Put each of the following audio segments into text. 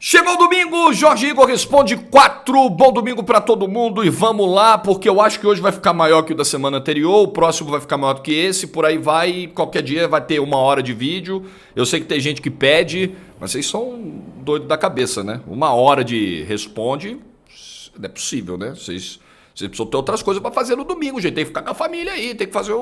Chegou o domingo, Jorge Igor responde 4, bom domingo pra todo mundo e vamos lá, porque eu acho que hoje vai ficar maior que o da semana anterior, o próximo vai ficar maior do que esse, por aí vai, qualquer dia vai ter 1 hora de vídeo. Eu sei que tem gente que pede, mas vocês são doidos da cabeça, né? 1 hora de responde, não é possível, né? Vocês precisam ter outras coisas pra fazer no domingo, gente. Tem que ficar com a família aí, tem que fazer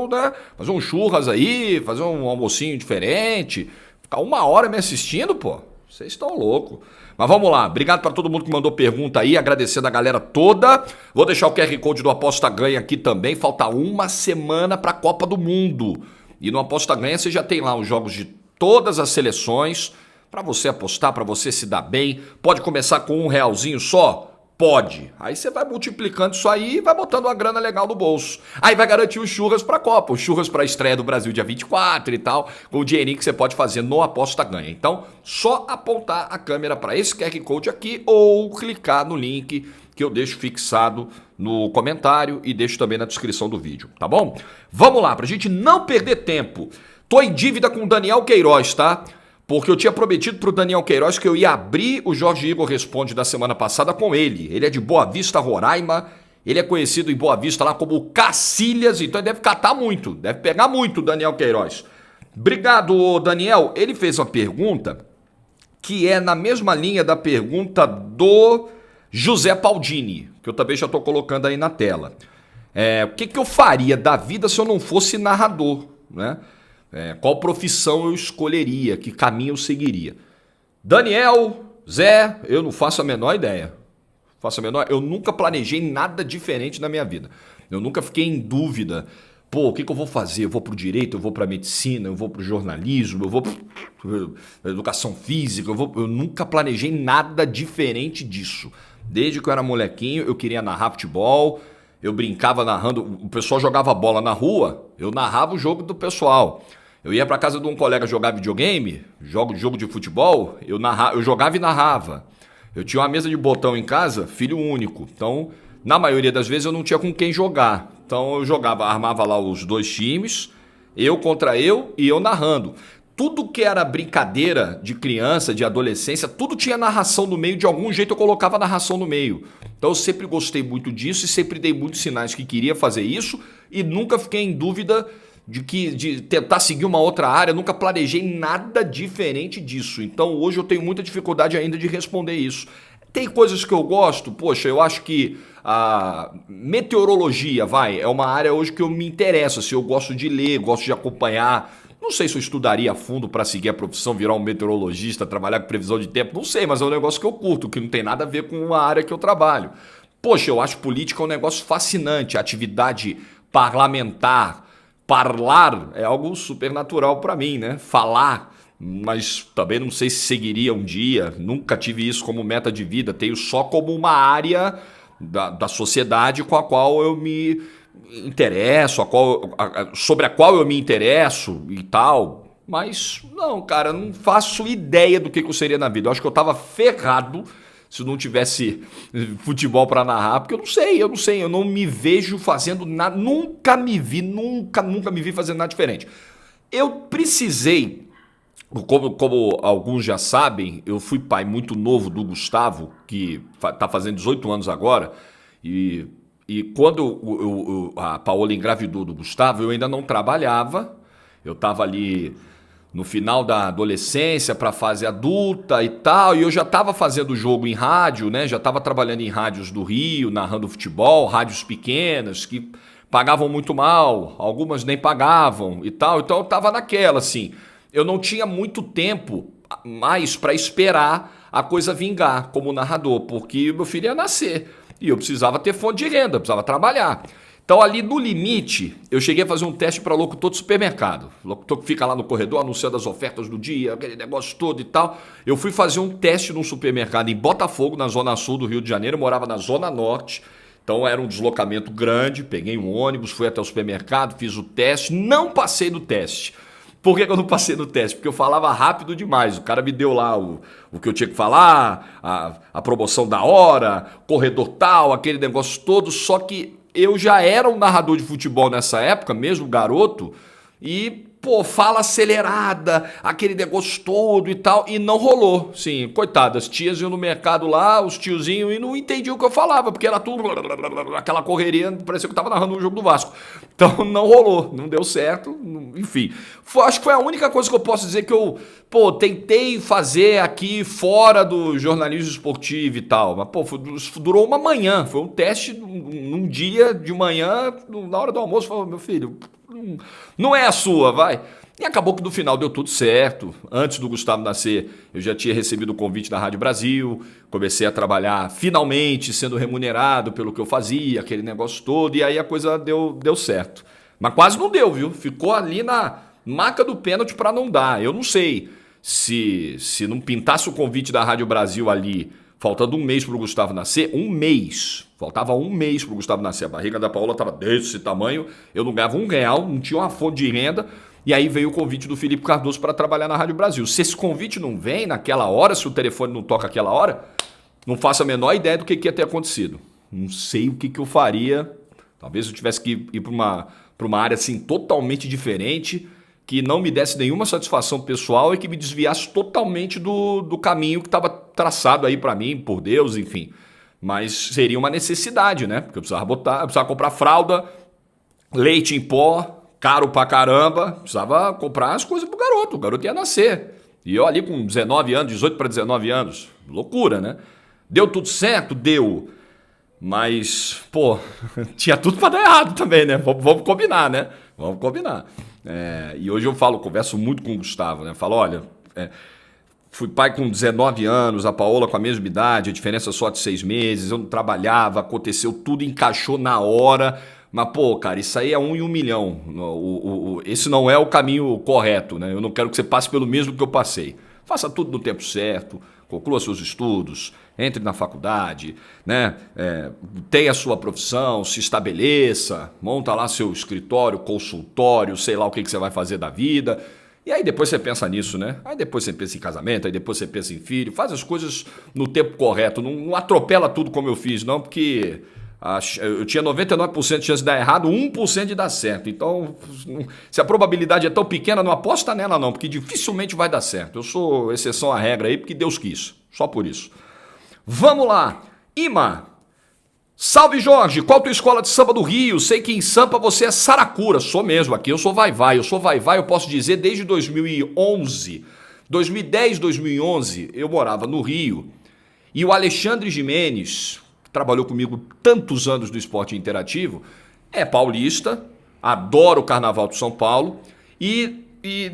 fazer um churras aí, fazer um almocinho diferente. Ficar 1 hora me assistindo, pô. Vocês estão loucos. Mas vamos lá, obrigado para todo mundo que mandou pergunta aí, agradecendo a galera toda. Vou deixar o QR Code do Aposta Ganha aqui também. Falta 1 semana para a Copa do Mundo. E no Aposta Ganha você já tem lá os jogos de todas as seleções para você apostar, para você se dar bem. Pode começar com R$1 só? Pode. Aí você vai multiplicando isso aí e vai botando uma grana legal no bolso. Aí vai garantir os churras pra Copa, os churras pra estreia do Brasil dia 24 e tal, com o dinheirinho que você pode fazer no Aposta Ganha. Então, só apontar a câmera para esse QR Code aqui ou clicar no link que eu deixo fixado no comentário e deixo também na descrição do vídeo, tá bom? Vamos lá, pra gente não perder tempo. Tô em dívida com o Daniel Queiroz, tá? Porque eu tinha prometido pro Daniel Queiroz que eu ia abrir o Jorge Igor Responde da semana passada com ele. Ele é de Boa Vista, Roraima. Ele é conhecido em Boa Vista lá como Cacilhas, então ele deve catar muito, deve pegar muito o Daniel Queiroz. Obrigado, Daniel. Ele fez uma pergunta que é na mesma linha da pergunta do José Paldini, que eu também já estou colocando aí na tela. O que eu faria da vida se eu não fosse narrador, né? Qual profissão eu escolheria, que caminho eu seguiria? Daniel, Zé, eu não faço a menor ideia. Eu nunca planejei nada diferente na minha vida. Eu nunca fiquei em dúvida. Pô, o que eu vou fazer? Eu vou pro direito, eu vou pra medicina, eu vou pro jornalismo, eu vou pra educação física, eu nunca planejei nada diferente disso. Desde que eu era molequinho, eu queria narrar futebol, eu brincava narrando, o pessoal jogava bola na rua, eu narrava o jogo do pessoal. Eu ia pra casa de um colega jogar videogame, jogo de futebol, eu jogava e narrava. Eu tinha uma mesa de botão em casa, filho único. Então, na maioria das vezes eu não tinha com quem jogar. Então eu armava lá os dois times, eu contra eu e eu narrando. Tudo que era brincadeira de criança, de adolescência, tudo tinha narração no meio, de algum jeito eu colocava narração no meio. Então eu sempre gostei muito disso e sempre dei muitos sinais que queria fazer isso e nunca fiquei em dúvida de tentar seguir uma outra área, nunca planejei nada diferente disso. Então hoje eu tenho muita dificuldade ainda de responder isso. Tem coisas que eu gosto, poxa, eu acho que a meteorologia, é uma área hoje que eu me interessa, assim, eu gosto de ler, gosto de acompanhar. Não sei se eu estudaria a fundo para seguir a profissão, virar um meteorologista, trabalhar com previsão de tempo, não sei, mas é um negócio que eu curto, que não tem nada a ver com a área que eu trabalho. Poxa, eu acho política um negócio fascinante, a atividade parlamentar, Parlar é algo supernatural para mim, né? Falar, mas também não sei se seguiria um dia. Nunca tive isso como meta de vida. Tenho só como uma área da sociedade com a qual eu me interesso, sobre a qual eu me interesso e tal. Mas não, cara, não faço ideia do que eu seria na vida. Eu acho que eu tava ferrado se não tivesse futebol para narrar, porque eu não me vejo fazendo nada, nunca me vi fazendo nada diferente. Eu precisei, como alguns já sabem, eu fui pai muito novo do Gustavo, que tá fazendo 18 anos agora, e quando a Paola engravidou do Gustavo, eu ainda não trabalhava, eu tava ali no final da adolescência para a fase adulta e tal, e eu já estava fazendo jogo em rádio, né? Já estava trabalhando em rádios do Rio, narrando futebol, rádios pequenas que pagavam muito mal, algumas nem pagavam e tal, então eu estava naquela, assim, eu não tinha muito tempo mais para esperar a coisa vingar como narrador, porque meu filho ia nascer e eu precisava ter fonte de renda, precisava trabalhar. Então ali no limite, eu cheguei a fazer um teste para locutor de supermercado. Locutor que fica lá no corredor anunciando as ofertas do dia, aquele negócio todo e tal. Eu fui fazer um teste num supermercado em Botafogo, na zona sul do Rio de Janeiro. Eu morava na zona norte, então era um deslocamento grande. Peguei um ônibus, fui até o supermercado, fiz o teste. Não passei no teste. Por que eu não passei no teste? Porque eu falava rápido demais. O cara me deu lá o que eu tinha que falar, a promoção da hora, corredor tal, aquele negócio todo, só que eu já era um narrador de futebol nessa época, mesmo garoto, e pô, fala acelerada, aquele negócio todo e tal, e não rolou. Sim, coitadas, tias iam no mercado lá, os tiozinhos, e não entendiam o que eu falava, porque era tudo aquela correria, parecia que eu tava narrando um jogo do Vasco. Então não rolou, não deu certo, enfim. Acho que foi a única coisa que eu posso dizer que eu, pô, tentei fazer aqui fora do jornalismo esportivo e tal, mas, pô, durou uma manhã, foi um teste num dia de manhã, na hora do almoço, falou, meu filho, não é a sua, vai. E acabou que no final deu tudo certo. Antes do Gustavo nascer, eu já tinha recebido o convite da Rádio Brasil, comecei a trabalhar finalmente, sendo remunerado pelo que eu fazia, aquele negócio todo, e aí a coisa deu certo. Mas quase não deu, viu? Ficou ali na marca do pênalti para não dar. Eu não sei se não pintasse o convite da Rádio Brasil ali, faltando um mês para o Gustavo nascer, um mês. Faltava um mês para o Gustavo nascer. A barriga da Paola estava desse tamanho, eu não ganhava R$1, não tinha uma fonte de renda. E aí veio o convite do Felipe Cardoso para trabalhar na Rádio Brasil. Se esse convite não vem naquela hora, se o telefone não toca aquela hora, não faço a menor ideia do que ia ter acontecido. Não sei o que eu faria. Talvez eu tivesse que ir para uma área assim totalmente diferente, que não me desse nenhuma satisfação pessoal e que me desviasse totalmente do caminho que estava traçado aí para mim, por Deus, enfim. Mas seria uma necessidade, né? Porque eu precisava comprar fralda, leite em pó, caro pra caramba, precisava comprar as coisas pro garoto, o garoto ia nascer. E eu ali com 19 anos, 18 para 19 anos, loucura, né? Deu tudo certo? Deu. Mas, pô, tinha tudo pra dar errado também, né? Vamos combinar, né? Vamos combinar. E hoje eu converso muito com o Gustavo, né? Falo, olha, fui pai com 19 anos, a Paola com a mesma idade, a diferença só de 6 meses, eu não trabalhava, aconteceu tudo, encaixou na hora. Mas, pô, cara, isso aí é 1 em 1 milhão. Esse não é o caminho correto, né? Eu não quero que você passe pelo mesmo que eu passei. Faça tudo no tempo certo, conclua seus estudos, entre na faculdade, né? Tenha a sua profissão, se estabeleça, monta lá seu escritório, consultório, sei lá o que você vai fazer da vida. E aí depois você pensa nisso, né? Aí depois você pensa em casamento, aí depois você pensa em filho. Faz as coisas no tempo correto, não atropela tudo como eu fiz, não, porque eu tinha 99% de chance de dar errado, 1% de dar certo. Então, se a probabilidade é tão pequena, não aposta nela não, porque dificilmente vai dar certo. Eu sou exceção à regra aí, porque Deus quis. Só por isso. Vamos lá. Ima. Salve, Jorge. Qual a tua escola de samba do Rio? Sei que em Sampa você é saracura. Sou mesmo. Aqui eu sou vai-vai. Eu posso dizer, desde 2011. 2010, 2011, eu morava no Rio. E o Alexandre Gimenez, trabalhou comigo tantos anos no esporte interativo, é paulista, adora o Carnaval de São Paulo e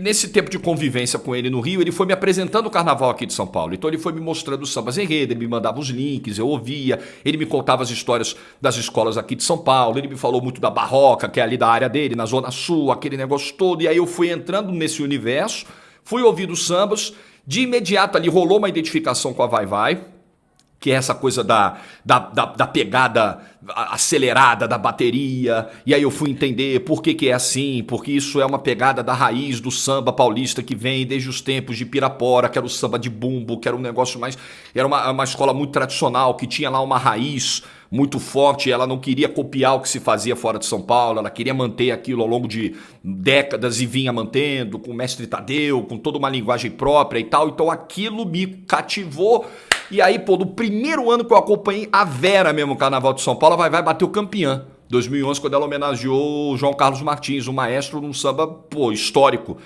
nesse tempo de convivência com ele no Rio, ele foi me apresentando o Carnaval aqui de São Paulo. Então ele foi me mostrando os sambas enredo, ele me mandava os links, eu ouvia, ele me contava as histórias das escolas aqui de São Paulo, ele me falou muito da Barroca, que é ali da área dele, na Zona Sul, aquele negócio todo, e aí eu fui entrando nesse universo, fui ouvindo os sambas, de imediato ali rolou uma identificação com a Vai Vai, que é essa coisa da pegada acelerada da bateria, e aí eu fui entender por que é assim, porque isso é uma pegada da raiz do samba paulista que vem desde os tempos de Pirapora, que era o samba de bumbo, que era um negócio mais... Era uma escola muito tradicional, que tinha lá uma raiz muito forte, ela não queria copiar o que se fazia fora de São Paulo, ela queria manter aquilo ao longo de décadas e vinha mantendo, com o mestre Tadeu, com toda uma linguagem própria e tal, então aquilo me cativou. E aí, pô, no primeiro ano que eu acompanhei a Vera mesmo, o Carnaval de São Paulo, a Vai bateu campeã. 2011, quando ela homenageou o João Carlos Martins, o maestro num samba, pô, histórico.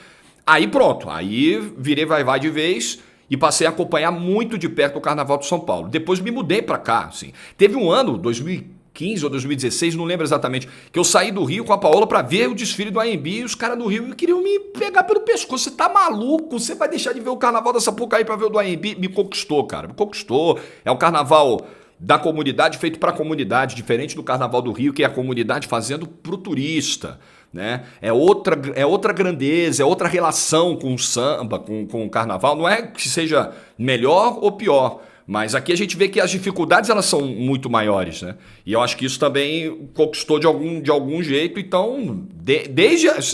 Aí pronto, aí virei Vai de vez e passei a acompanhar muito de perto o Carnaval de São Paulo. Depois me mudei pra cá, assim. Teve um ano, 2015 ou 2016, não lembro exatamente, que eu saí do Rio com a Paola pra ver o desfile do AMB e os caras do Rio queriam me pegar pelo pescoço. Você tá maluco? Você vai deixar de ver o Carnaval da Sapucaí pra ver o do AMB? Me conquistou, cara, me conquistou. É um carnaval da comunidade, feito pra comunidade, diferente do Carnaval do Rio, que é a comunidade fazendo pro turista, né? É outra grandeza, é outra relação com o samba, com o Carnaval. Não é que seja melhor ou pior, mas aqui a gente vê que as dificuldades elas são muito maiores, né? E eu acho que isso também conquistou de algum jeito. Então,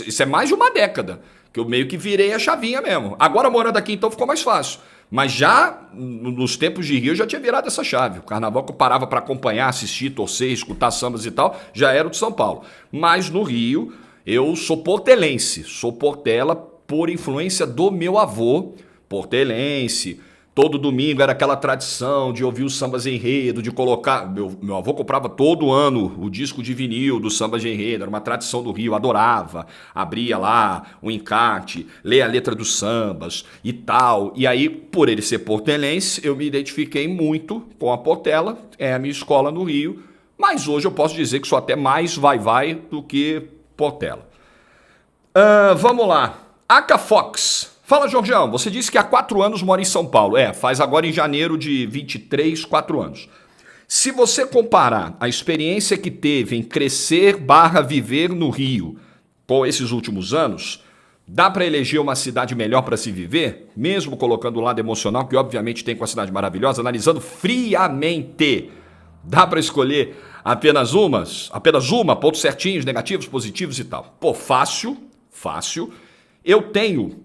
isso é mais de uma década que eu meio que virei a chavinha mesmo. Agora morando aqui, então ficou mais fácil. Mas já nos tempos de Rio eu já tinha virado essa chave. O carnaval que eu parava para acompanhar, assistir, torcer, escutar sambas e tal, já era o de São Paulo. Mas no Rio Eu sou portelense, sou Portela por influência do meu avô, portelense. Todo domingo era aquela tradição de ouvir os sambas enredo, de colocar. Meu avô comprava todo ano o disco de vinil do samba de enredo, era uma tradição do Rio, adorava. Abria lá o encarte, ler a letra dos sambas e tal. E aí, por ele ser portelense, eu me identifiquei muito com a Portela, é a minha escola no Rio, mas hoje eu posso dizer que sou até mais vai-vai do que Portela. Vamos lá. Aka Fox. Fala, Jorgeão, você disse que há 4 anos mora em São Paulo. Faz agora em janeiro de 23, 4 anos. Se você comparar a experiência que teve em crescer/viver no Rio com esses últimos anos, dá para eleger uma cidade melhor para se viver? Mesmo colocando o lado emocional, que obviamente tem com a cidade maravilhosa, analisando friamente. Dá para escolher apenas uma, pontos certinhos, negativos, positivos e tal. Pô, fácil. Eu tenho...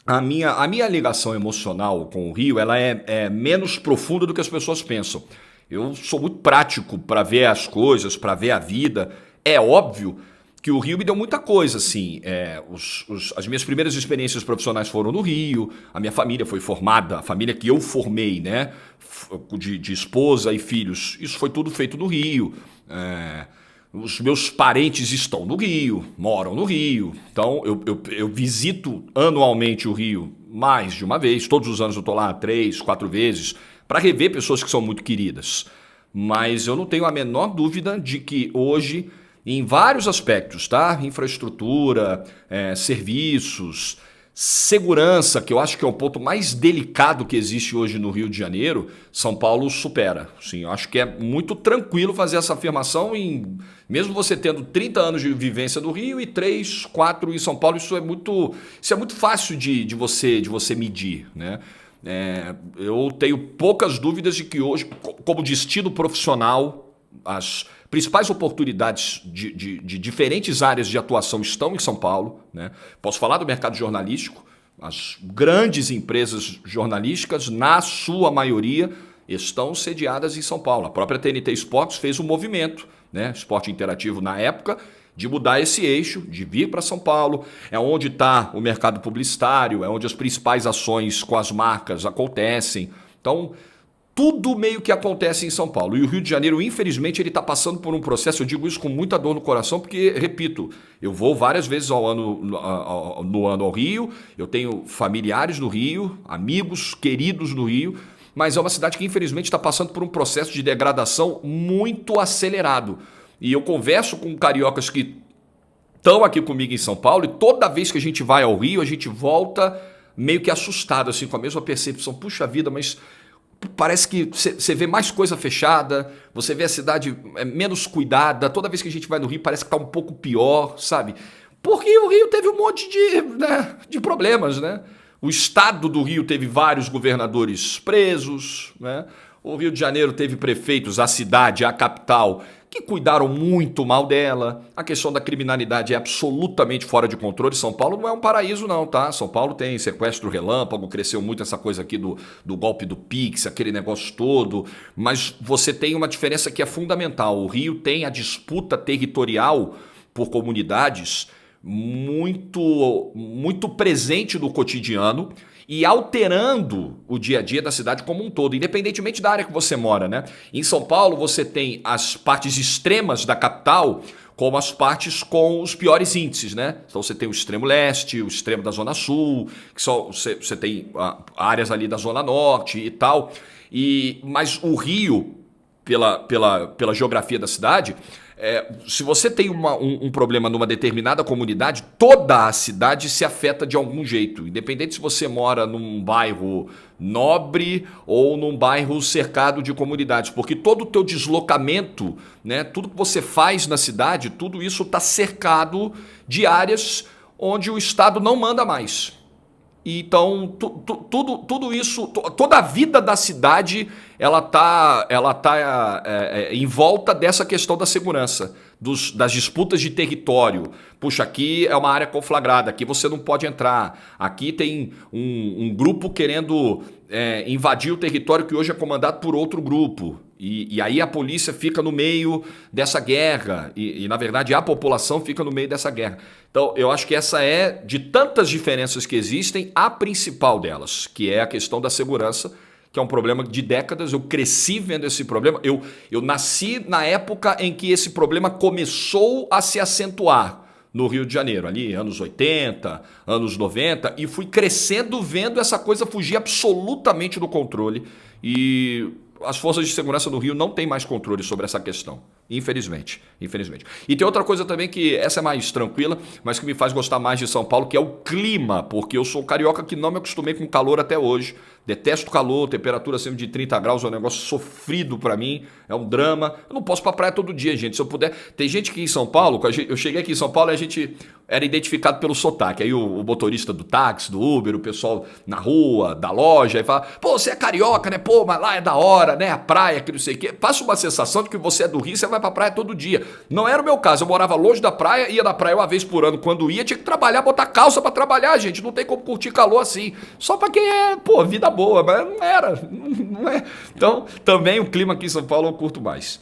A minha ligação emocional com o Rio, ela é menos profunda do que as pessoas pensam. Eu sou muito prático para ver as coisas, para ver a vida. É óbvio que o Rio me deu muita coisa, assim. As minhas primeiras experiências profissionais foram no Rio, a minha família foi formada, a família que eu formei, né, de esposa e filhos, isso foi tudo feito no Rio. Os meus parentes estão no Rio, moram no Rio. Então, eu visito anualmente o Rio mais de uma vez. Todos os anos eu estou lá 3, 4 vezes para rever pessoas que são muito queridas. Mas eu não tenho a menor dúvida de que hoje, em vários aspectos, tá? Infraestrutura, serviços, segurança, que eu acho que é o ponto mais delicado que existe hoje no Rio de Janeiro, São Paulo supera. Sim, eu acho que é muito tranquilo fazer essa afirmação, mesmo você tendo 30 anos de vivência no Rio e 3, 4 em São Paulo, isso é muito fácil de você medir, né? Eu tenho poucas dúvidas de que hoje, como destino profissional, as principais oportunidades de diferentes áreas de atuação estão em São Paulo, né? Posso falar do mercado jornalístico. As grandes empresas jornalísticas, na sua maioria, estão sediadas em São Paulo. A própria TNT Sports fez um movimento, né, Esporte Interativo na época, de mudar esse eixo, de vir para São Paulo. É onde está o mercado publicitário, é onde as principais ações com as marcas acontecem. Então, tudo meio que acontece em São Paulo. E o Rio de Janeiro, infelizmente, ele está passando por um processo, eu digo isso com muita dor no coração, porque, repito, eu vou várias vezes no ano ao Rio, eu tenho familiares no Rio, amigos queridos no Rio, mas é uma cidade que, infelizmente, está passando por um processo de degradação muito acelerado. E eu converso com cariocas que estão aqui comigo em São Paulo, e toda vez que a gente vai ao Rio, a gente volta meio que assustado, assim, com a mesma percepção. Puxa vida, mas... parece que você vê mais coisa fechada, você vê a cidade menos cuidada. Toda vez que a gente vai no Rio parece que está um pouco pior, sabe? Porque o Rio teve um monte de problemas, né? O estado do Rio teve vários governadores presos, né? O Rio de Janeiro teve prefeitos, a cidade, a capital, que cuidaram muito mal dela. A questão da criminalidade é absolutamente fora de controle. São Paulo não é um paraíso não, tá? São Paulo tem sequestro relâmpago, cresceu muito essa coisa aqui do golpe do Pix, aquele negócio todo. Mas você tem uma diferença que é fundamental. O Rio tem a disputa territorial por comunidades muito presente no cotidiano e alterando o dia a dia da cidade como um todo, independentemente da área que você mora, né? Em São Paulo você tem as partes extremas da capital como as partes com os piores índices, né? Então você tem o extremo leste, o extremo da zona sul, que só você tem áreas ali da zona norte e tal. Mas o Rio, pela geografia da cidade, se você tem um problema numa determinada comunidade, toda a cidade se afeta de algum jeito, independente se você mora num bairro nobre ou num bairro cercado de comunidades, porque todo o teu deslocamento, né, tudo que você faz na cidade, tudo isso está cercado de áreas onde o Estado não manda mais. Então, tudo isso, toda a vida da cidade, ela tá em volta dessa questão da segurança, das disputas de território. Puxa, aqui é uma área conflagrada, aqui você não pode entrar. Aqui tem um grupo querendo invadir o território que hoje é comandado por outro grupo. E aí a polícia fica no meio dessa guerra e, na verdade, a população fica no meio dessa guerra. Então, eu acho que essa é, de tantas diferenças que existem, a principal delas, que é a questão da segurança, que é um problema de décadas. Eu cresci vendo esse problema. Eu nasci na época em que esse problema começou a se acentuar no Rio de Janeiro, ali anos 80, anos 90, e fui crescendo vendo essa coisa fugir absolutamente do controle. E as forças de segurança do Rio não têm mais controle sobre essa questão, infelizmente. E tem outra coisa também que essa é mais tranquila, mas que me faz gostar mais de São Paulo, que é o clima, porque eu sou um carioca que não me acostumei com calor até hoje. Detesto calor, temperatura acima de 30 graus é um negócio sofrido pra mim, é um drama. Eu não posso ir pra praia todo dia, gente. Se eu puder. Tem gente que em São Paulo, eu cheguei aqui em São Paulo e a gente era identificado pelo sotaque. Aí o motorista do táxi, do Uber, o pessoal na rua, da loja, aí fala: pô, você é carioca, né? Pô, mas lá é da hora, né? A praia, que não sei o quê. Passa uma sensação de que você é do Rio, você vai pra praia todo dia. Não era o meu caso. Eu morava longe da praia, ia na praia uma vez por ano. Quando ia, tinha que trabalhar, botar calça pra trabalhar, gente. Não tem como curtir calor assim. Só pra quem é, pô, vida boa, mas não era, não é. Então, também o clima aqui em São Paulo eu curto mais.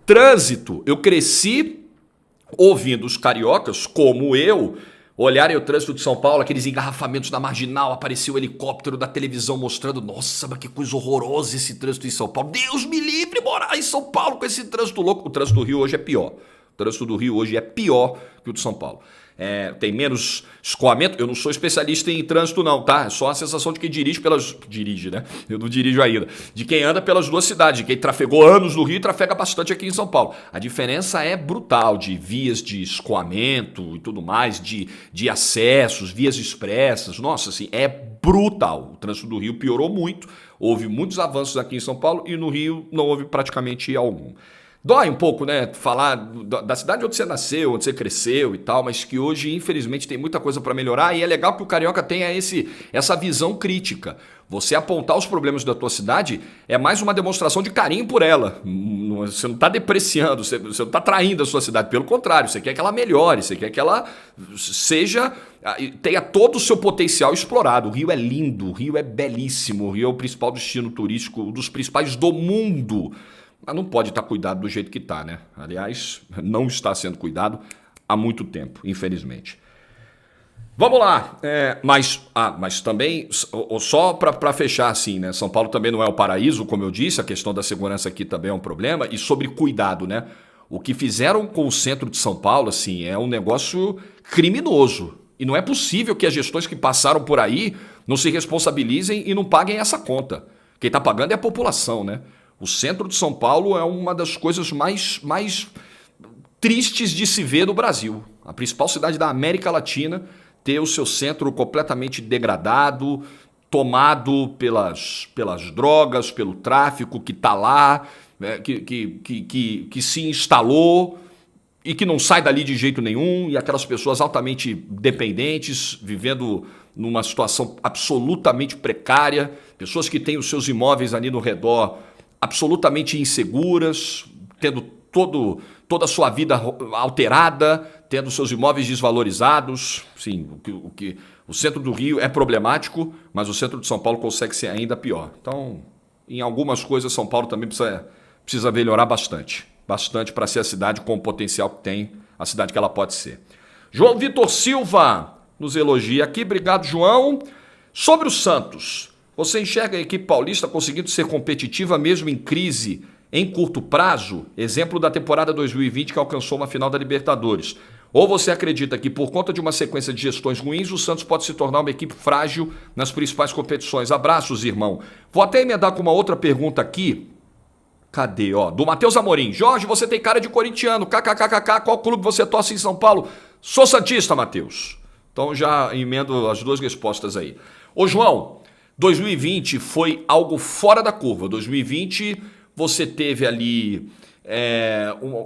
Trânsito, eu cresci ouvindo os cariocas, como eu, olharem o trânsito de São Paulo, aqueles engarrafamentos na Marginal, apareceu o helicóptero da televisão mostrando: nossa, mas que coisa horrorosa esse trânsito em São Paulo. Deus me livre morar em São Paulo com esse trânsito louco. O trânsito do Rio hoje é pior. O trânsito do Rio hoje é pior que o de São Paulo. Tem menos escoamento. Eu não sou especialista em trânsito não, tá? É só a sensação de quem dirige, né? Eu não dirijo ainda. De quem anda pelas duas cidades, de quem trafegou anos no Rio e trafega bastante aqui em São Paulo. A diferença é brutal, de vias de escoamento e tudo mais, de acessos, vias expressas. Nossa, assim, é brutal. O trânsito do Rio piorou muito. Houve muitos avanços aqui em São Paulo e no Rio não houve praticamente algum. Dói um pouco, né, falar da cidade onde você nasceu, onde você cresceu e tal, mas que hoje, infelizmente, tem muita coisa para melhorar, e é legal que o carioca tenha essa visão crítica. Você apontar os problemas da tua cidade é mais uma demonstração de carinho por ela. Você não está depreciando, você não está traindo a sua cidade, pelo contrário, você quer que ela melhore, você quer que ela tenha todo o seu potencial explorado. O Rio é lindo, o Rio é belíssimo, o Rio é o principal destino turístico, um dos principais do mundo. Mas não pode estar cuidado do jeito que está, né? Aliás, não está sendo cuidado há muito tempo, infelizmente. Vamos lá. Mas também, só para fechar assim, né? São Paulo também não é o paraíso, como eu disse, a questão da segurança aqui também é um problema. E sobre cuidado, né? O que fizeram com o centro de São Paulo, assim, é um negócio criminoso. E não é possível que as gestões que passaram por aí não se responsabilizem e não paguem essa conta. Quem está pagando é a população, né? O centro de São Paulo é uma das coisas mais tristes de se ver no Brasil. A principal cidade da América Latina ter o seu centro completamente degradado, tomado pelas drogas, pelo tráfico que está lá, né, que se instalou e que não sai dali de jeito nenhum, e aquelas pessoas altamente dependentes, vivendo numa situação absolutamente precária, pessoas que têm os seus imóveis ali no redor absolutamente inseguras, tendo toda a sua vida alterada, tendo seus imóveis desvalorizados. Sim, o centro do Rio é problemático, mas o centro de São Paulo consegue ser ainda pior. Então, em algumas coisas, São Paulo também precisa melhorar bastante para ser a cidade com o potencial que tem, a cidade que ela pode ser. João Vitor Silva nos elogia aqui. Obrigado, João. Sobre o Santos, você enxerga a equipe paulista conseguindo ser competitiva mesmo em crise em curto prazo? Exemplo da temporada 2020 que alcançou uma final da Libertadores. Ou você acredita que por conta de uma sequência de gestões ruins, o Santos pode se tornar uma equipe frágil nas principais competições? Abraços, irmão. Vou até emendar com uma outra pergunta aqui. Cadê? Do Matheus Amorim. Jorge, você tem cara de corintiano. KKKKK, qual clube você torce em São Paulo? Sou santista, Matheus. Então já emendo as duas respostas aí. Ô, João, 2020 foi algo fora da curva. 2020 você teve ali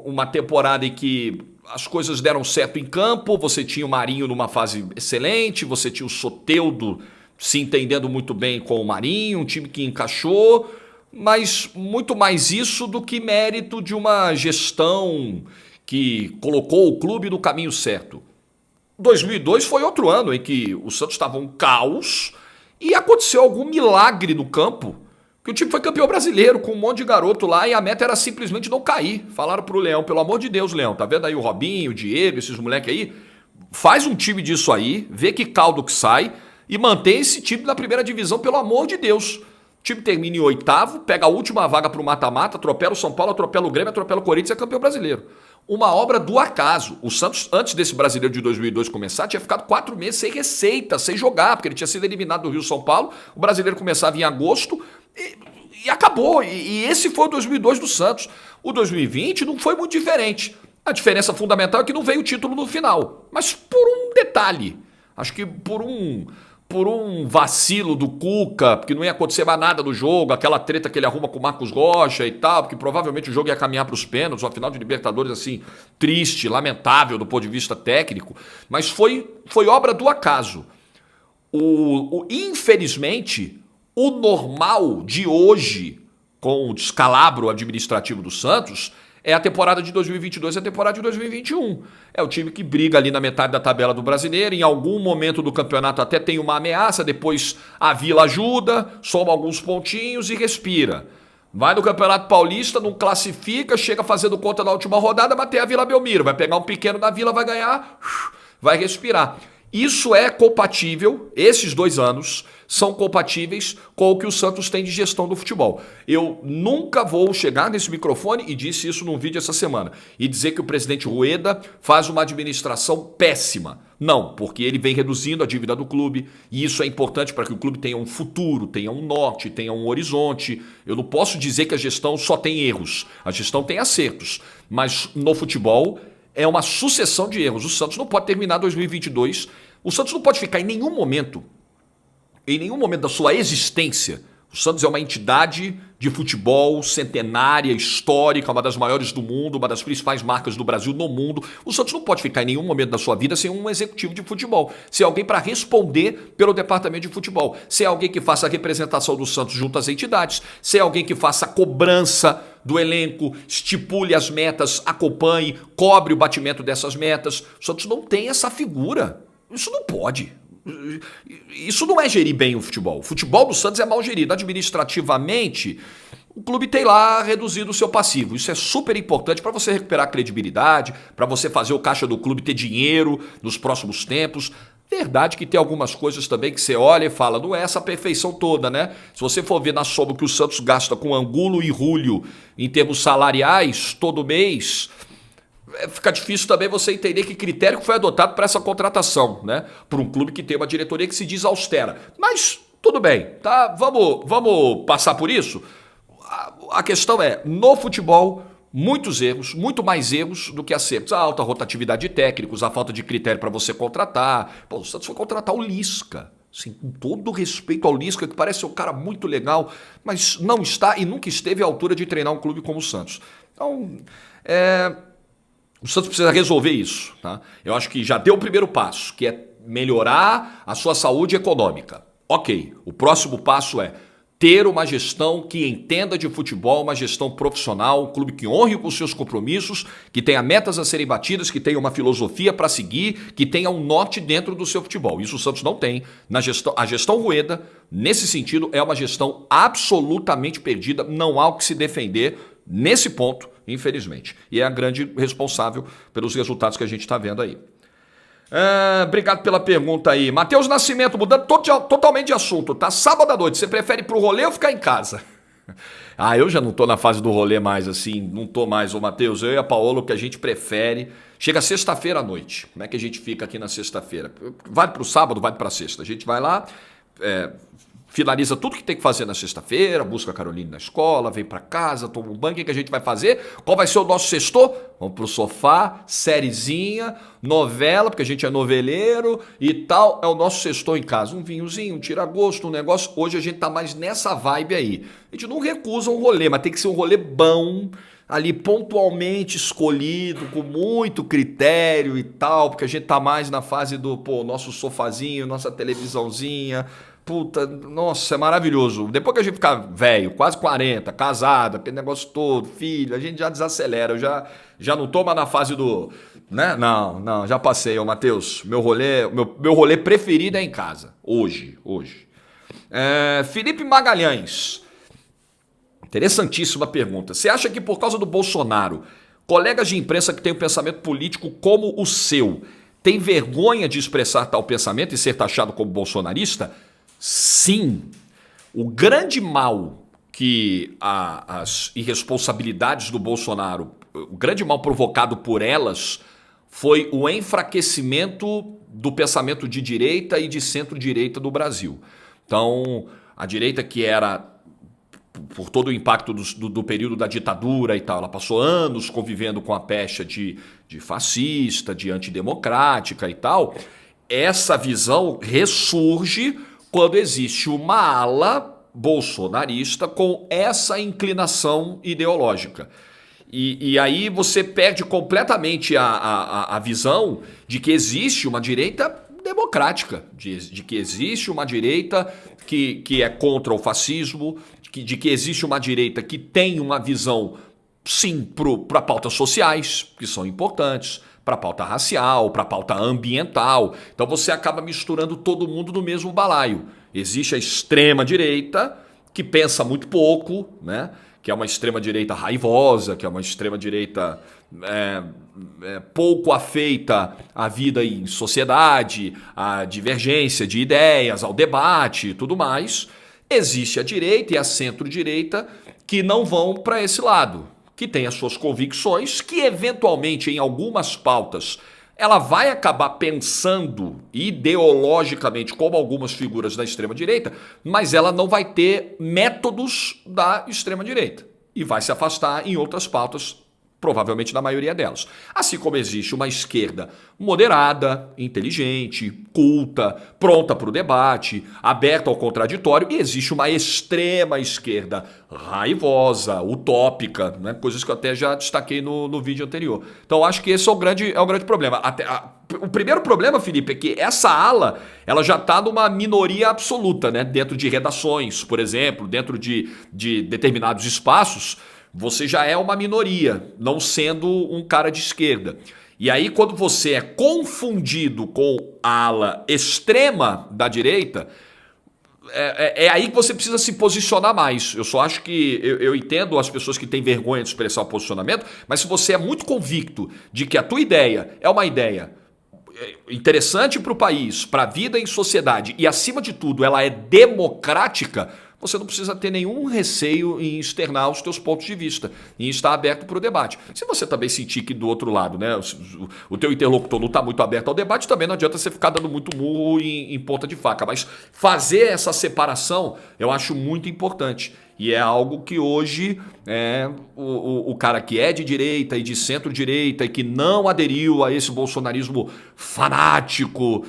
uma temporada em que as coisas deram certo em campo, você tinha o Marinho numa fase excelente, você tinha o Soteldo se entendendo muito bem com o Marinho, um time que encaixou, mas muito mais isso do que mérito de uma gestão que colocou o clube no caminho certo. 2002 foi outro ano em que o Santos estava um caos e aconteceu algum milagre no campo Que o time foi campeão brasileiro com um monte de garoto lá e a meta era simplesmente não cair. Falaram pro Leão, pelo amor de Deus, Leão, tá vendo aí o Robinho, o Diego, esses moleques aí? Faz um time disso aí, vê que caldo que sai e mantém esse time na primeira divisão, pelo amor de Deus. O time termina em oitavo, pega a última vaga pro mata-mata, atropela o São Paulo, atropela o Grêmio, atropela o Corinthians e é campeão brasileiro. Uma obra do acaso. O Santos, antes desse brasileiro de 2002 começar, tinha ficado 4 meses sem receita, sem jogar, porque ele tinha sido eliminado do Rio São Paulo. O brasileiro começava em agosto e acabou. E esse foi o 2002 do Santos. O 2020 não foi muito diferente. A diferença fundamental é que não veio o título no final. Mas por um detalhe. Acho que por um vacilo do Cuca, porque não ia acontecer mais nada no jogo, aquela treta que ele arruma com o Marcos Rocha e tal, porque provavelmente o jogo ia caminhar para os pênaltis, uma final de Libertadores assim, triste, lamentável do ponto de vista técnico, mas foi obra do acaso. Infelizmente, o normal de hoje, com o descalabro administrativo do Santos, é a temporada de 2022 e a temporada de 2021. É o time que briga ali na metade da tabela do Brasileiro, em algum momento do campeonato até tem uma ameaça, depois a Vila ajuda, soma alguns pontinhos e respira. Vai no Campeonato Paulista, não classifica, chega fazendo conta na última rodada, bater a Vila Belmiro, vai pegar um pequeno da Vila, vai ganhar, vai respirar. Isso é compatível, esses 2 anos são compatíveis com o que o Santos tem de gestão do futebol. Eu nunca vou chegar nesse microfone, e disse isso num vídeo essa semana, e dizer que o presidente Rueda faz uma administração péssima. Não, porque ele vem reduzindo a dívida do clube, e isso é importante para que o clube tenha um futuro, tenha um norte, tenha um horizonte. Eu não posso dizer que a gestão só tem erros, a gestão tem acertos, mas no futebol é uma sucessão de erros. O Santos não pode terminar 2022, o Santos não pode ficar em nenhum momento da sua existência. O Santos é uma entidade de futebol centenária, histórica, uma das maiores do mundo, uma das principais marcas do Brasil no mundo. O Santos não pode ficar em nenhum momento da sua vida sem um executivo de futebol, sem alguém para responder pelo departamento de futebol, sem alguém que faça a representação do Santos junto às entidades, sem alguém que faça a cobrança do elenco, estipule as metas, acompanhe, cobre o batimento dessas metas. O Santos não tem essa figura. Isso não pode. Isso não é gerir bem o futebol. O futebol do Santos é mal gerido. Administrativamente, o clube tem lá reduzido o seu passivo. Isso é super importante para você recuperar a credibilidade, para você fazer o caixa do clube ter dinheiro nos próximos tempos. Verdade que tem algumas coisas também que você olha e fala, não é essa perfeição toda, né? Se você for ver na soma que o Santos gasta com Angulo e Rúlio em termos salariais todo mês, fica difícil também você entender que critério foi adotado para essa contratação, né? Por um clube que tem uma diretoria que se diz austera. Mas tudo bem, tá? Vamos passar por isso? A questão é, no futebol, muitos erros, muito mais erros do que acertos. A alta rotatividade de técnicos, a falta de critério para você contratar. Pô, o Santos foi contratar o Lisca. Assim, com todo respeito ao Lisca, que parece ser um cara muito legal, mas não está e nunca esteve à altura de treinar um clube como o Santos. Então, o Santos precisa resolver isso, tá? Eu acho que já deu o primeiro passo, que é melhorar a sua saúde econômica. Ok, o próximo passo é ter uma gestão que entenda de futebol, uma gestão profissional, um clube que honre com os seus compromissos, que tenha metas a serem batidas, que tenha uma filosofia para seguir, que tenha um norte dentro do seu futebol. Isso o Santos não tem. A gestão Rueda, nesse sentido, é uma gestão absolutamente perdida, não há o que se defender nesse ponto, infelizmente. E é a grande responsável pelos resultados que a gente está vendo aí. Obrigado pela pergunta aí. Matheus Nascimento, mudando totalmente de assunto, tá? Sábado à noite, você prefere ir pro rolê ou ficar em casa? Eu já não tô na fase do rolê mais, assim, não tô mais, ô Matheus. Eu e a Paola, o que a gente prefere... Chega sexta-feira à noite. Como é que a gente fica aqui na sexta-feira? Vale pro sábado, vale pra sexta. A gente vai lá... finaliza tudo que tem que fazer na sexta-feira, busca a Caroline na escola, vem pra casa, toma um banho, o que a gente vai fazer? Qual vai ser o nosso sextor? Vamos pro sofá, sériezinha, novela, porque a gente é noveleiro e tal, é o nosso sextor em casa. Um vinhozinho, um tira-gosto, um negócio. Hoje a gente tá mais nessa vibe aí. A gente não recusa um rolê, mas tem que ser um rolê bom, ali pontualmente escolhido, com muito critério e tal, porque a gente tá mais na fase do, nosso sofazinho, nossa televisãozinha. Puta, nossa, é maravilhoso. Depois que a gente ficar velho, quase 40, casado, aquele negócio todo, filho, a gente já desacelera. Eu já não tô mais na fase do... né? Não, já passei, Matheus. Meu rolê preferido é em casa. Hoje. Felipe Magalhães. Interessantíssima pergunta. Você acha que por causa do Bolsonaro, colegas de imprensa que têm um pensamento político como o seu, têm vergonha de expressar tal pensamento e ser taxado como bolsonarista? Sim. O grande mal que as irresponsabilidades do Bolsonaro, o grande mal provocado por elas, foi o enfraquecimento do pensamento de direita e de centro-direita do Brasil. Então, a direita que era, por todo o impacto do período da ditadura e tal, ela passou anos convivendo com a pecha de fascista, de antidemocrática e tal. Essa visão ressurge quando existe uma ala bolsonarista com essa inclinação ideológica. E aí você perde completamente a visão de que existe uma direita democrática, de que existe uma direita que é contra o fascismo, de que existe uma direita que tem uma visão, sim, para pautas sociais, que são importantes, para a pauta racial, para a pauta ambiental. Então você acaba misturando todo mundo no mesmo balaio. Existe a extrema-direita, que pensa muito pouco, né? Que é uma extrema-direita raivosa, que é uma extrema-direita pouco afeita à vida em sociedade, à divergência de ideias, ao debate e tudo mais. Existe a direita e a centro-direita que não vão para esse lado, que tem as suas convicções, que eventualmente em algumas pautas ela vai acabar pensando ideologicamente como algumas figuras da extrema-direita, mas ela não vai ter métodos da extrema-direita e vai se afastar em outras pautas, provavelmente na maioria delas. Assim como existe uma esquerda moderada, inteligente, culta, pronta para o debate, aberta ao contraditório, e existe uma extrema esquerda raivosa, utópica, né? Coisas que eu até já destaquei no vídeo anterior. Então acho que esse é o grande problema. O primeiro problema, Felipe, é que essa ala ela já está numa minoria absoluta, né? Dentro de redações, por exemplo, dentro de determinados espaços, você já é uma minoria, não sendo um cara de esquerda. E aí, quando você é confundido com a ala extrema da direita, é aí que você precisa se posicionar mais. Eu só acho que eu entendo as pessoas que têm vergonha de expressar o posicionamento, mas se você é muito convicto de que a tua ideia é uma ideia interessante para o país, para a vida em sociedade e, acima de tudo, ela é democrática, você não precisa ter nenhum receio em externar os teus pontos de vista, em estar aberto para o debate. Se você também sentir que do outro lado, né, o teu interlocutor não está muito aberto ao debate, também não adianta você ficar dando muito murro em ponta de faca. Mas fazer essa separação eu acho muito importante. E é algo que hoje o cara que é de direita e de centro-direita e que não aderiu a esse bolsonarismo fanático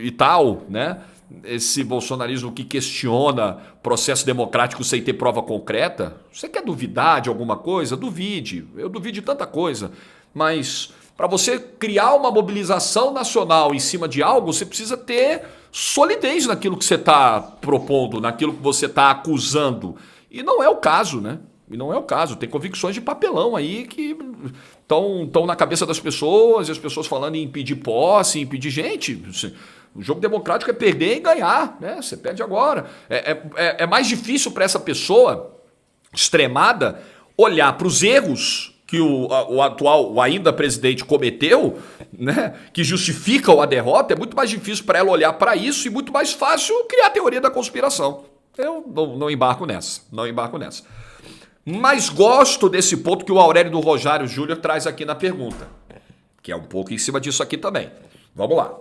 e tal, né? Esse bolsonarismo que questiona processo democrático sem ter prova concreta. Você quer duvidar de alguma coisa? Duvide. Eu duvido de tanta coisa. Mas para você criar uma mobilização nacional em cima de algo, você precisa ter solidez naquilo que você está propondo, naquilo que você está acusando. E não é o caso, né? E não é o caso. Tem convicções de papelão aí que estão na cabeça das pessoas, e as pessoas falando em impedir posse, em impedir gente. O jogo democrático é perder e ganhar, né? Você perde agora. É mais difícil para essa pessoa extremada olhar para os erros que o ainda presidente cometeu, né? Que justificam a derrota. É muito mais difícil para ela olhar para isso e muito mais fácil criar a teoria da conspiração. Eu não embarco nessa. Não embarco nessa. Mas gosto desse ponto que o Aurélio do Rosário Júnior traz aqui na pergunta, que é um pouco em cima disso aqui também. Vamos lá.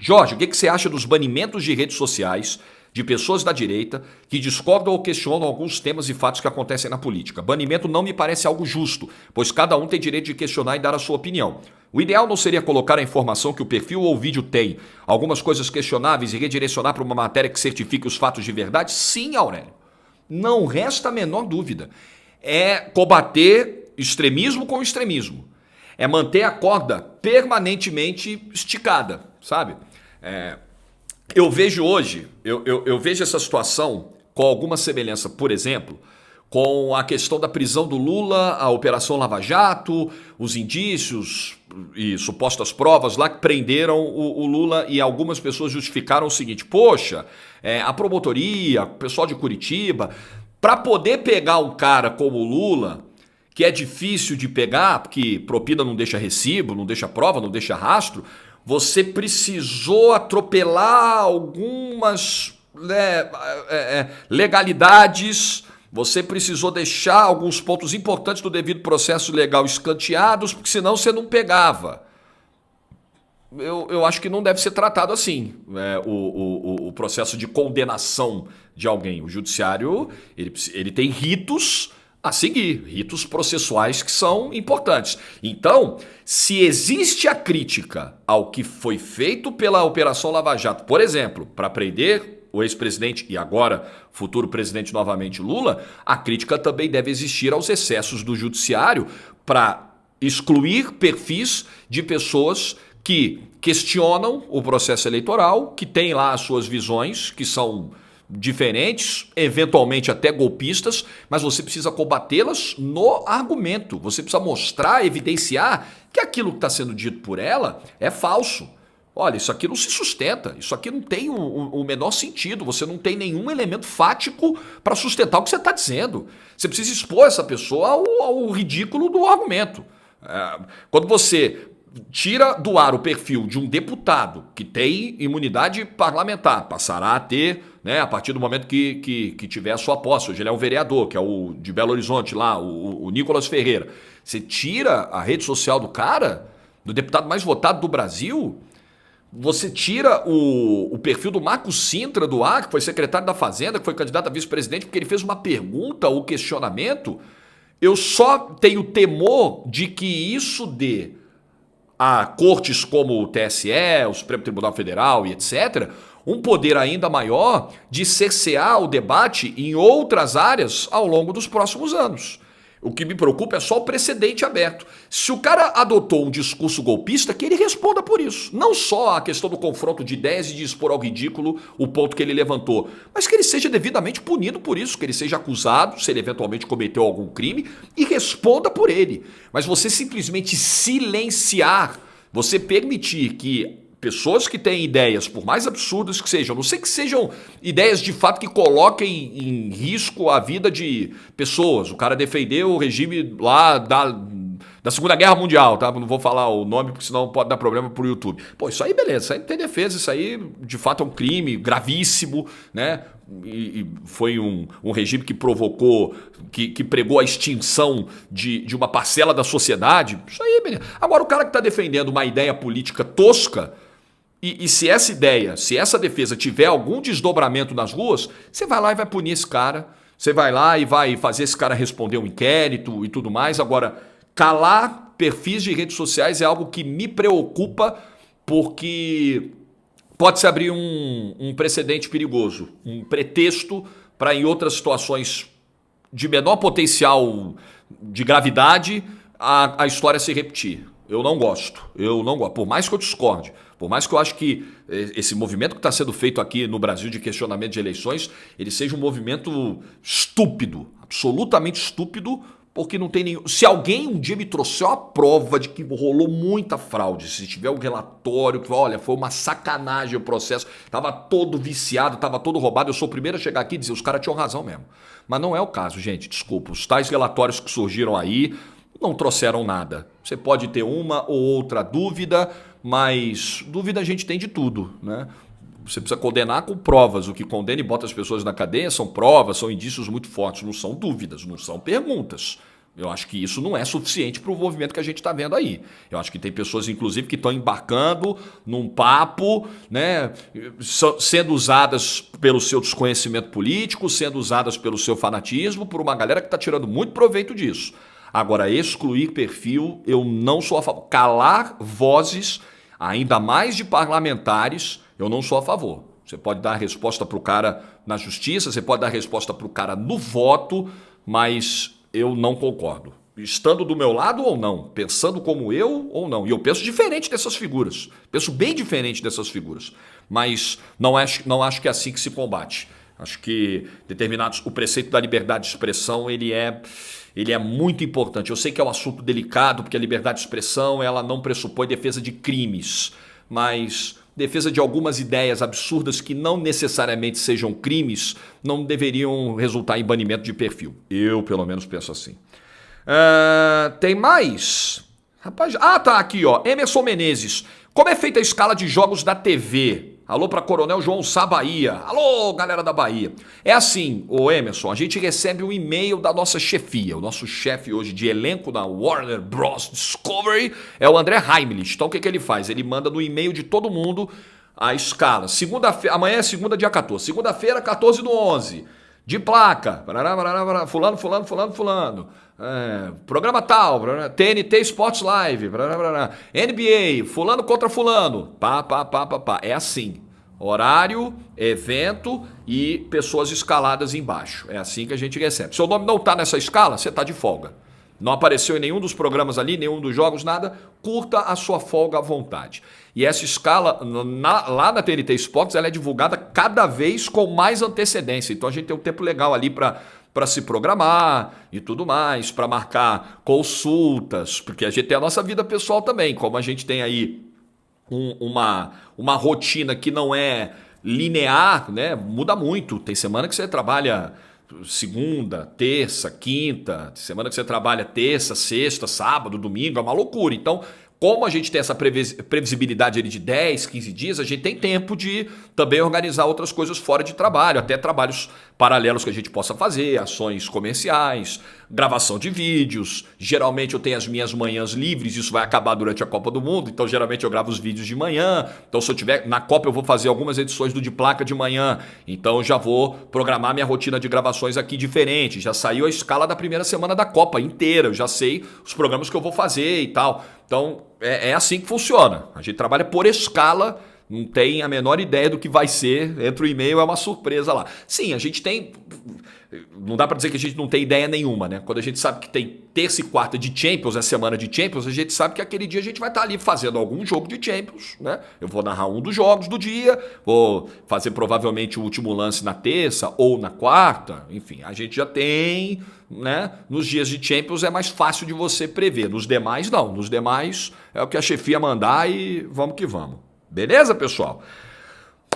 Jorge, o que você acha dos banimentos de redes sociais de pessoas da direita que discordam ou questionam alguns temas e fatos que acontecem na política? Banimento não me parece algo justo, pois cada um tem direito de questionar e dar a sua opinião. O ideal não seria colocar a informação que o perfil ou o vídeo tem, algumas coisas questionáveis, e redirecionar para uma matéria que certifique os fatos de verdade? Sim, Aurélio. Não resta a menor dúvida. É combater extremismo com extremismo. É manter a corda permanentemente esticada, sabe? Eu vejo hoje, eu vejo essa situação com alguma semelhança, por exemplo, com a questão da prisão do Lula, a Operação Lava Jato, os indícios e supostas provas lá que prenderam o Lula, e algumas pessoas justificaram o seguinte: poxa, a promotoria, o pessoal de Curitiba Para poder pegar um cara como o Lula, que é difícil de pegar, porque propina não deixa recibo, não deixa prova, não deixa rastro, você precisou atropelar algumas legalidades, você precisou deixar alguns pontos importantes do devido processo legal escanteados, porque senão você não pegava. Eu acho que não deve ser tratado assim, o processo de condenação de alguém. O judiciário ele tem ritos a seguir, ritos processuais que são importantes. Então, se existe a crítica ao que foi feito pela Operação Lava Jato, por exemplo, para prender o ex-presidente e agora futuro presidente novamente Lula, a crítica também deve existir aos excessos do judiciário para excluir perfis de pessoas que questionam o processo eleitoral, que têm lá as suas visões, que são diferentes, eventualmente até golpistas, mas você precisa combatê-las no argumento. Você precisa mostrar, evidenciar que aquilo que está sendo dito por ela é falso. Olha, isso aqui não se sustenta, isso aqui não tem o menor sentido, você não tem nenhum elemento fático para sustentar o que você está dizendo. Você precisa expor essa pessoa ao ridículo do argumento. Quando você tira do ar o perfil de um deputado que tem imunidade parlamentar, passará a ter, né, a partir do momento que tiver a sua posse. Hoje ele é um vereador, que é o de Belo Horizonte lá, o Nicolas Ferreira. Você tira a rede social do cara, do deputado mais votado do Brasil, você tira o perfil do Marco Sintra do ar, que foi secretário da Fazenda, que foi candidato a vice-presidente, porque ele fez uma pergunta ou questionamento. Eu só tenho temor de que isso dê a cortes como o TSE, o Supremo Tribunal Federal e etc., um poder ainda maior de cercear o debate em outras áreas ao longo dos próximos anos. O que me preocupa é só o precedente aberto. Se o cara adotou um discurso golpista, que ele responda por isso. Não só a questão do confronto de ideias e de expor ao ridículo o ponto que ele levantou, mas que ele seja devidamente punido por isso, que ele seja acusado, se ele eventualmente cometeu algum crime, e responda por ele. Mas você simplesmente silenciar, você permitir que pessoas que têm ideias, por mais absurdas que sejam, não sei que sejam ideias de fato que coloquem em risco a vida de pessoas. O cara defendeu o regime lá da Segunda Guerra Mundial, tá? Não vou falar o nome, porque senão pode dar problema pro YouTube. Pô, isso aí beleza, isso aí não tem defesa, isso aí de fato é um crime gravíssimo, né? E foi um regime que provocou, que pregou a extinção de uma parcela da sociedade. Isso aí, beleza. Agora o cara que está defendendo uma ideia política tosca, e se essa ideia, se essa defesa tiver algum desdobramento nas ruas, você vai lá e vai punir esse cara, você vai lá e vai fazer esse cara responder um inquérito e tudo mais. Agora, calar perfis de redes sociais é algo que me preocupa, porque pode-se abrir um precedente perigoso, um pretexto para em outras situações de menor potencial de gravidade a história se repetir. Eu não gosto, por mais que eu discorde, por mais que eu acho que esse movimento que está sendo feito aqui no Brasil de questionamento de eleições, ele seja um movimento estúpido, absolutamente estúpido, porque não tem nenhum... Se alguém um dia me trouxer uma prova de que rolou muita fraude, se tiver um relatório que, olha, foi uma sacanagem o processo, estava todo viciado, estava todo roubado, eu sou o primeiro a chegar aqui e dizer, os caras tinham razão mesmo. Mas não é o caso, gente, desculpa. Os tais relatórios que surgiram aí não trouxeram nada. Você pode ter uma ou outra dúvida, mas dúvida a gente tem de tudo, né? Você precisa condenar com provas. O que condena e bota as pessoas na cadeia são provas, são indícios muito fortes, não são dúvidas, não são perguntas. Eu acho que isso não é suficiente para o movimento que a gente está vendo aí. Eu acho que tem pessoas, inclusive, que estão embarcando num papo, né, sendo usadas pelo seu desconhecimento político, sendo usadas pelo seu fanatismo, por uma galera que está tirando muito proveito disso. Agora, excluir perfil, eu não sou a favor. Calar vozes, ainda mais de parlamentares, eu não sou a favor. Você pode dar a resposta para o cara na justiça, você pode dar a resposta para o cara no voto, mas eu não concordo. Estando do meu lado ou não, pensando como eu ou não. E eu penso diferente dessas figuras, penso bem diferente dessas figuras, mas não acho que é assim que se combate. Acho que o preceito da liberdade de expressão, ele é muito importante. Eu sei que é um assunto delicado, porque a liberdade de expressão ela não pressupõe defesa de crimes, mas defesa de algumas ideias absurdas que não necessariamente sejam crimes, não deveriam resultar em banimento de perfil. Eu, pelo menos, penso assim. Tem mais? Rapaz, tá aqui, ó. Emerson Menezes. Como é feita a escala de jogos da TV? Alô para Coronel João Sá, Bahia. Alô, galera da Bahia. É assim, ô Emerson, a gente recebe um e-mail da nossa chefia. O nosso chefe hoje de elenco da Warner Bros. Discovery é o André Heimlich. Então o que ele faz? Ele manda no e-mail de todo mundo a escala. Segunda-feira, amanhã é segunda, dia 14. Segunda-feira, 14/11. De placa. Fulano, fulano, fulano, fulano. Programa tal, TNT Sports Live, NBA, fulano contra fulano, pá. É assim, horário, evento e pessoas escaladas embaixo. É assim que a gente recebe. Seu nome não está nessa escala, você está de folga. Não apareceu em nenhum dos programas ali, nenhum dos jogos, nada. Curta a sua folga à vontade. E essa escala, lá na TNT Sports, ela é divulgada cada vez com mais antecedência. Então a gente tem um tempo legal ali para se programar e tudo mais, para marcar consultas, porque a gente tem a nossa vida pessoal também, como a gente tem aí uma rotina que não é linear, né? Muda muito. Tem semana que você trabalha segunda, terça, quinta, tem semana que você trabalha terça, sexta, sábado, domingo, é uma loucura. Então, como a gente tem essa previsibilidade ali de 10, 15 dias, a gente tem tempo de também organizar outras coisas fora de trabalho, até trabalhos paralelos que a gente possa fazer, ações comerciais, gravação de vídeos. Geralmente eu tenho as minhas manhãs livres, isso vai acabar durante a Copa do Mundo, então geralmente eu gravo os vídeos de manhã. Então se eu tiver na Copa eu vou fazer algumas edições do De Placa de manhã, então eu já vou programar minha rotina de gravações aqui diferente. Já saiu a escala da primeira semana da Copa inteira, eu já sei os programas que eu vou fazer e tal. Então é assim que funciona, a gente trabalha por escala. Não tem a menor ideia do que vai ser. Entra o e-mail, é uma surpresa lá. Sim, a gente tem... Não dá pra dizer que a gente não tem ideia nenhuma, né? Quando a gente sabe que tem terça e quarta de Champions, é semana de Champions, a gente sabe que aquele dia a gente vai estar ali fazendo algum jogo de Champions, né? Eu vou narrar um dos jogos do dia, vou fazer provavelmente o último lance na terça ou na quarta. Enfim, a gente já tem, né? Nos dias de Champions é mais fácil de você prever. Nos demais, não. Nos demais é o que a chefia mandar e vamos que vamos. Beleza, pessoal?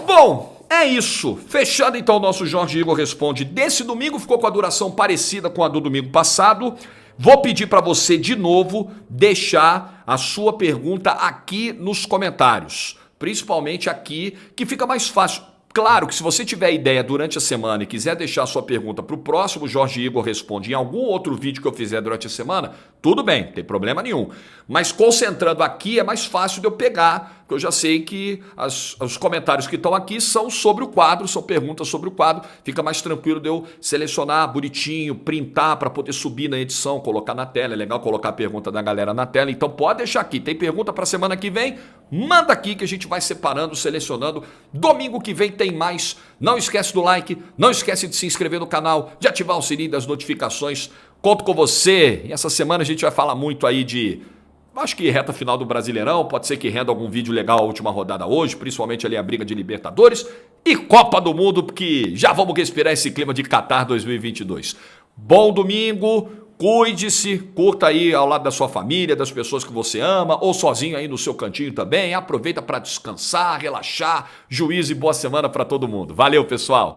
Bom, é isso. Fechando então o nosso Jorge Igor Responde desse domingo. Ficou com a duração parecida com a do domingo passado. Vou pedir para você de novo deixar a sua pergunta aqui nos comentários. Principalmente aqui, que fica mais fácil. Claro que se você tiver ideia durante a semana e quiser deixar a sua pergunta para o próximo Jorge Igor Responde em algum outro vídeo que eu fizer durante a semana, tudo bem, não tem problema nenhum. Mas concentrando aqui é mais fácil de eu pegar, porque eu já sei que os comentários que estão aqui são sobre o quadro, são perguntas sobre o quadro. Fica mais tranquilo de eu selecionar bonitinho, printar para poder subir na edição, colocar na tela. É legal colocar a pergunta da galera na tela, então pode deixar aqui. Tem pergunta para a semana que vem? Manda aqui que a gente vai separando, selecionando. Domingo que vem tem mais. Não esquece do like, não esquece de se inscrever no canal, de ativar o sininho das notificações. Conto com você. E essa semana a gente vai falar muito aí de... Acho que reta final do Brasileirão, pode ser que renda algum vídeo legal a última rodada hoje, principalmente ali a briga de Libertadores e Copa do Mundo, porque já vamos respirar esse clima de Qatar 2022. Bom domingo, cuide-se, curta aí ao lado da sua família, das pessoas que você ama, ou sozinho aí no seu cantinho também. Aproveita para descansar, relaxar, juízo e boa semana para todo mundo. Valeu, pessoal!